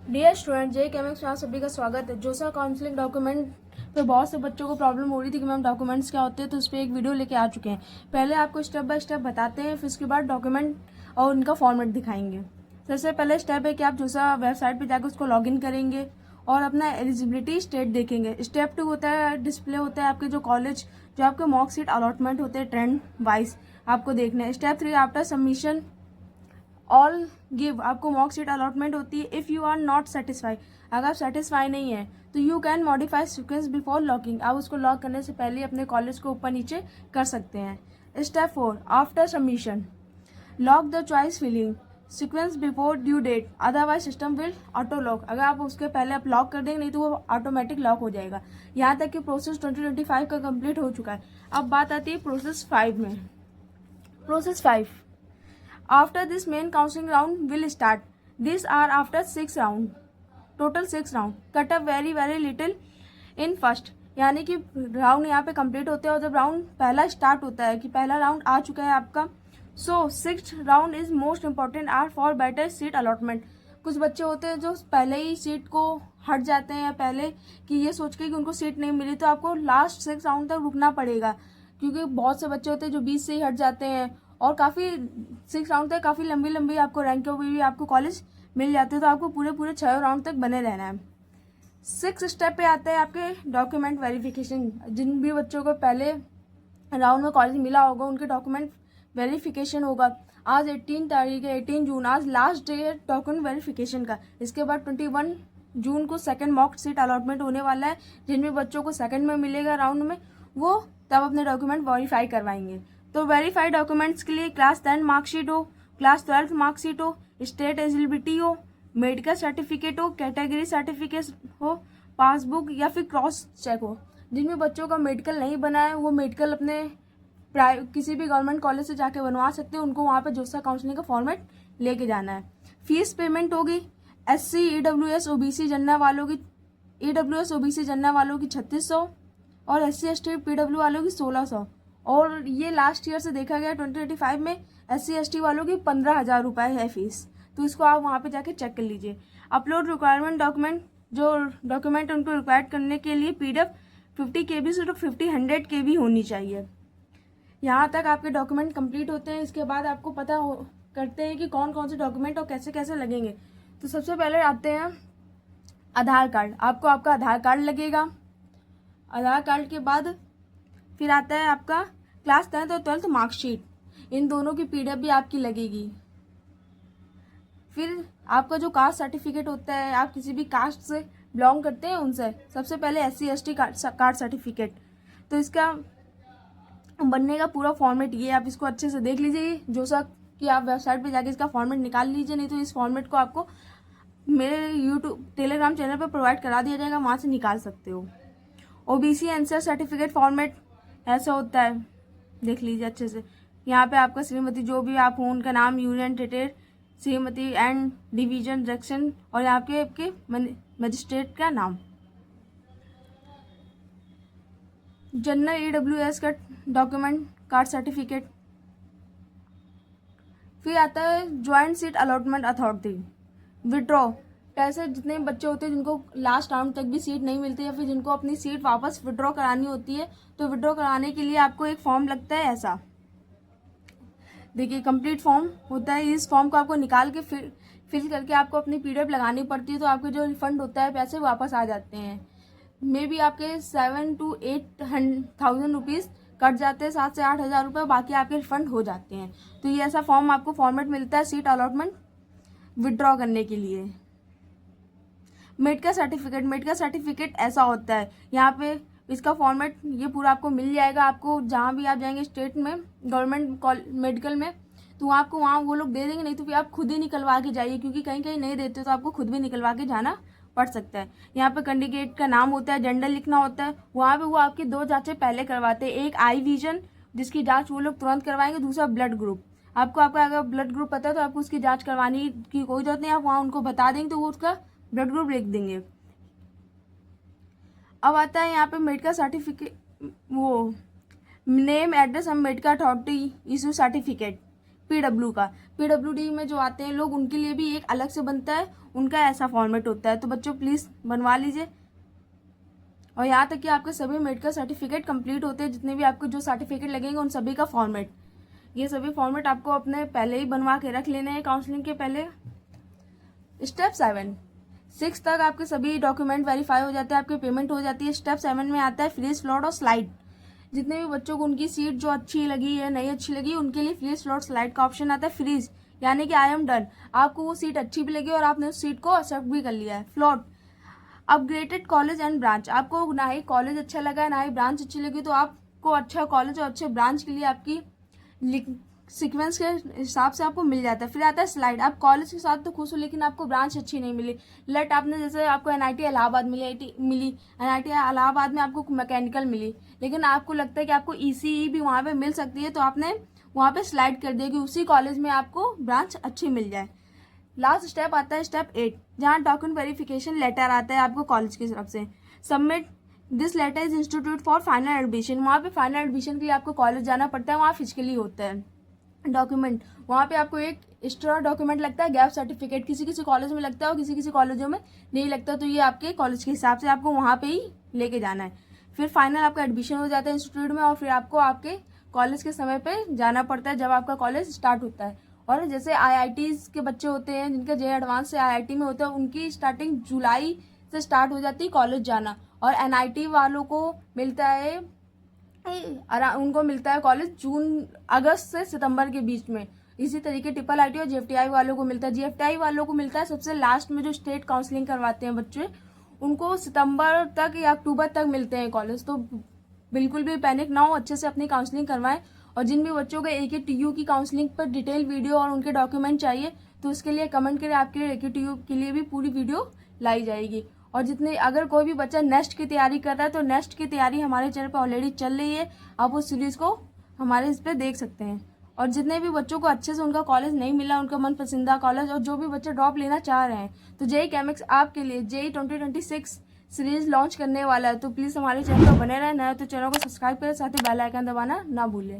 Dear student, जे केमिक्स में आप सभी का स्वागत है। जोसा काउंसलिंग डॉक्यूमेंट पे बहुत से बच्चों को प्रॉब्लम हो रही थी कि मैम डॉक्यूमेंट्स क्या होते हैं, तो उस पर एक वीडियो लेके आ चुके हैं। पहले आपको स्टेप बाय स्टेप बताते हैं, फिर उसके बाद डॉक्यूमेंट और उनका फॉर्मेट दिखाएंगे। सबसे पहले स्टेप है कि आप जोसा वेबसाइट पर जाकर उसको लॉग इन करेंगे और अपना एलिजिबिलिटी स्टेट देखेंगे। स्टेप 2 होता है डिस्प्ले होता है आपके जो कॉलेज, जो आपके मॉक सीट अलॉटमेंट होते हैं ट्रेंड वाइज आपको देखना है। Step 3 after submission all give, आपको मॉक सीट अलॉटमेंट होती है। If you are not satisfy, अगर आप सेटिस्फाई नहीं है तो you can modify sequence before locking, आप उसको लॉक करने से पहले अपने कॉलेज को ऊपर नीचे कर सकते हैं। Step 4 after submission lock the choice filling sequence before due date, otherwise system will auto lock, अगर आप उसके पहले आप लॉक कर देंगे नहीं तो वो ऑटोमेटिक लॉक हो जाएगा। यहाँ तक कि प्रोसेस 2025 का कंप्लीट हो चुका है। अब बात आती है प्रोसेस 5 में। Process 5 after this main counseling round will start. These are after 6 round, total 6 round. Cut up very little in first, यानी कि राउंड यहाँ पे कंप्लीट होते हैं और जब राउंड पहला स्टार्ट होता है कि पहला राउंड आ चुका है आपका, so 6th round is most important are for better seat allotment. कुछ बच्चे होते हैं जो पहले ही सीट को हट जाते हैं, पहले कि ये सोच के कि उनको सीट नहीं मिली, तो आपको लास्ट 6 राउंड तक रुकना पड़ेगा, क्योंकि बहुत से बच्चे होते हैं जो 20 से ही हट जाते हैं और काफ़ी 6 राउंड तक काफ़ी लंबी आपको रैंकों में भी आपको कॉलेज मिल जाते हैं। तो आपको पूरे 6 राउंड तक बने रहना है। 6 स्टेप पे आता है आपके डॉक्यूमेंट वेरिफिकेशन। जिन भी बच्चों को पहले राउंड में कॉलेज मिला होगा उनके डॉक्यूमेंट वेरिफिकेशन होगा। आज 18 तारीख है, 18 जून, आज लास्ट डे है डॉक्यूमेंट वेरिफिकेशन का। इसके बाद 21 जून को सेकंड मॉक सीट अलॉटमेंट होने वाला है। जिनमें बच्चों को सेकंड में मिलेगा राउंड में, वो तब अपने डॉक्यूमेंट वेरीफाई करवाएंगे। तो वेरीफाइड डॉक्यूमेंट्स के लिए क्लास 10 मार्कशीट हो, क्लास 12 मार्कशीट हो, स्टेट एलिजिबिलिटी हो, मेडिकल सर्टिफिकेट हो, कैटेगरी सर्टिफिकेट हो, पासबुक या फिर क्रॉस चेक हो। जिनमें बच्चों का मेडिकल नहीं बना है वो मेडिकल अपने किसी भी गवर्नमेंट कॉलेज से जाके बनवा सकते हैं। उनको वहाँ पे जोसा काउंसलिंग का फॉर्मेट लेके जाना है। फीस पेमेंट होगी SC EWS OBC जनरल वालों की, EWS OBC जनरल वालों की 3600 और SC ST PW वालों की 1600। और ये लास्ट ईयर से देखा गया 2025 में SC ST वालों की 15,000 रुपये है फीस। तो इसको आप वहाँ पे जाके चेक कर लीजिए। अपलोड रिक्वायरमेंट डॉक्यूमेंट, जो डॉक्यूमेंट उनको रिक्वायर करने के लिए PDF 50 KB से 100 KB होनी चाहिए। यहाँ तक आपके डॉक्यूमेंट कंप्लीट होते हैं। इसके बाद आपको पता करते हैं कि कौन कौन से डॉक्यूमेंट और कैसे कैसे लगेंगे। तो सबसे पहले आते हैं आधार कार्ड। आपको आपका आधार कार्ड लगेगा। आधार कार्ड के बाद फिर आता है आपका क्लास 10th और 12th मार्कशीट, इन दोनों की PDF भी आपकी लगेगी। फिर आपका जो कास्ट सर्टिफिकेट होता है, आप किसी भी कास्ट से बिलोंग करते हैं उनसे, सबसे पहले SC ST कार्ड सर्टिफिकेट। तो इसका बनने का पूरा फॉर्मेट ये, आप इसको अच्छे से देख लीजिए। जो सा कि आप वेबसाइट पे जाके इसका फॉर्मेट निकाल लीजिए, नहीं तो इस फॉर्मेट को आपको मेरे यूट्यूब टेलीग्राम चैनल पर प्रोवाइड करा दिया जाएगा, वहाँ से निकाल सकते हो। OBC आंसर सर्टिफिकेट फॉर्मेट ऐसा होता है, देख लीजिए अच्छे से। यहाँ पे आपका श्रीमती जो भी आप हो उनका नाम, union territory Shrimati and division junction, और यहाँ पे आपके मजिस्ट्रेट का नाम। जनरल EWS का डॉक्यूमेंट कार्ड सर्टिफिकेट। फिर आता है joint seat allotment authority withdraw. ऐसे जितने बच्चे होते हैं जिनको लास्ट राउंड तक भी सीट नहीं मिलती या फिर जिनको अपनी सीट वापस विड्रॉ करानी होती है, तो विड्रॉ कराने के लिए आपको एक फॉर्म लगता है ऐसा, देखिए कंप्लीट फॉर्म होता है। इस फॉर्म को आपको निकाल के फिल करके आपको अपनी PDF लगानी पड़ती है, तो आपके जो रिफंड होता है पैसे वापस आ जाते हैं। मे बी आपके 7 to 8,000 रुपीज़ कट जाते हैं, 7 से 8,000 रुपये, बाकी आपके रिफंड हो जाते हैं। तो ये ऐसा फॉर्म आपको फॉर्मेट मिलता है सीट अलॉटमेंट विड्रॉ करने के लिए। मेडिकल सर्टिफिकेट ऐसा होता है, यहाँ पे इसका फॉर्मेट ये पूरा आपको मिल जाएगा। आपको जहाँ भी आप जाएंगे स्टेट में गवर्नमेंट मेडिकल में, तो आपको वहाँ वो लोग दे देंगे, नहीं तो फिर आप खुद ही निकलवा के जाइए, क्योंकि कहीं कहीं नहीं देते, तो आपको खुद भी निकलवा के जाना पड़ सकता है। यहाँ पे कैंडिडेट का नाम होता है, जेंडर लिखना होता है। वहाँ पे वो आपकी 2 जांचें पहले करवाते हैं, एक आई विजन जिसकी जांच वो लोग तुरंत करवाएंगे, दूसरा ब्लड ग्रुप। आपको आपका अगर ब्लड ग्रुप पता है तो आपको उसकी जांच करवाने की कोई जरूरत नहीं, आप वहाँ उनको बता देंगे तो वो उसका ब्लड ग्रुप लिख देंगे। अब आता है यहाँ पे मेडिकल सर्टिफिकेट, वो name address and medical authority issue certificate. PW का, PWD में जो आते हैं लोग उनके लिए भी एक अलग से बनता है, उनका ऐसा फॉर्मेट होता है। तो बच्चों प्लीज़ बनवा लीजिए। और यहाँ तक कि आपके सभी मेडिकल सर्टिफिकेट कंप्लीट होते हैं, जितने भी आपको जो सर्टिफिकेट लगेंगे उन सभी का फॉर्मेट, ये सभी फॉर्मेट आपको अपने पहले ही बनवा के रख लेने हैं काउंसलिंग के पहले। स्टेप 7, 6 तक आपके सभी डॉक्यूमेंट वेरीफाई हो जाते हैं, आपकी पेमेंट हो जाती है। स्टेप 7 में आता है फ्री स्लॉट और स्लाइड। जितने भी बच्चों को उनकी सीट जो अच्छी लगी या नहीं अच्छी लगी, उनके लिए फ्री स्लॉट स्लाइड का ऑप्शन आता है। फ्रीज यानी कि आई एम डन, आपको वो सीट अच्छी भी लगी और आपने उस सीट को एक्सेप्ट भी कर लिया है। Float upgraded college and branch, आपको ना ही कॉलेज अच्छा लगा है ना ही ब्रांच अच्छी लगी, तो आपको अच्छा कॉलेज और अच्छे ब्रांच के लिए आपकी सीक्वेंस के हिसाब से आपको मिल जाता है। फिर आता है स्लाइड, आप कॉलेज के साथ तो खुश हो लेकिन आपको ब्रांच अच्छी नहीं मिली। लेट आपने जैसे आपको NIT इलाहाबाद मिली, NIT इलाहाबाद में आपको मैकेनिकल मिली, लेकिन आपको लगता है कि आपको ECE भी वहाँ पे मिल सकती है, तो आपने वहाँ पे स्लाइड कर दिया कि उसी कॉलेज में आपको ब्रांच अच्छी मिल जाए। लास्ट स्टेप आता है स्टेप 8, जहाँ डॉक्यूमेंट वेरिफिकेशन लेटर आता है आपको कॉलेज की तरफ से। Submit this letter is institute for final admission, वहाँ पे फाइनल एडमिशन के लिए आपको कॉलेज जाना पड़ता है, वहाँ फिजिकली होता है। डॉक्यूमेंट, वहाँ पे आपको एक एक्स्ट्रा डॉक्यूमेंट लगता है, गैप सर्टिफिकेट, किसी किसी कॉलेज में लगता है और किसी किसी कॉलेजों में नहीं लगता, तो ये आपके कॉलेज के हिसाब से आपको वहाँ पे ही लेके जाना है। फिर फाइनल आपका एडमिशन हो जाता है इंस्टीट्यूट में, और फिर आपको आपके कॉलेज के समय पे जाना पड़ता है जब आपका कॉलेज स्टार्ट होता है। और जैसे IITs के बच्चे होते हैं जिनका JEE एडवांस से IIT में होता है, उनकी स्टार्टिंग जुलाई से स्टार्ट हो जाती है कॉलेज जाना, और NIT वालों को मिलता है कॉलेज अगस्त से सितंबर के बीच में। इसी तरीके IIIT और GFTI वालों को मिलता है। GFTI वालों को मिलता है सबसे लास्ट में, जो स्टेट काउंसलिंग करवाते हैं बच्चे, उनको सितंबर तक या अक्टूबर तक मिलते हैं कॉलेज। तो बिल्कुल भी पैनिक ना हो, अच्छे से अपनी काउंसलिंग करवाएं। और जिन भी बच्चों को AKTU की काउंसलिंग पर डिटेल वीडियो और उनके डॉक्यूमेंट चाहिए, तो उसके लिए कमेंट करें, आपके AKTU के लिए भी पूरी वीडियो लाई जाएगी। और जितने अगर कोई भी बच्चा नेक्स्ट की तैयारी कर रहा है, तो नेक्स्ट की तैयारी हमारे चैनल पर ऑलरेडी चल रही है, आप उस सीरीज को हमारे इस पर देख सकते हैं। और जितने भी बच्चों को अच्छे से उनका कॉलेज नहीं मिला, उनका मन पसंदीदा कॉलेज, और जो भी बच्चे ड्रॉप लेना चाह रहे हैं, तो JEE कैमिक्स आपके लिए JEE 2026 सीरीज लॉन्च करने वाला है। तो प्लीज़ हमारे चैनल पर बने रहें, नया तो चैनल को सब्सक्राइब करें, साथ ही बेल आइकन दबाना ना भूलें।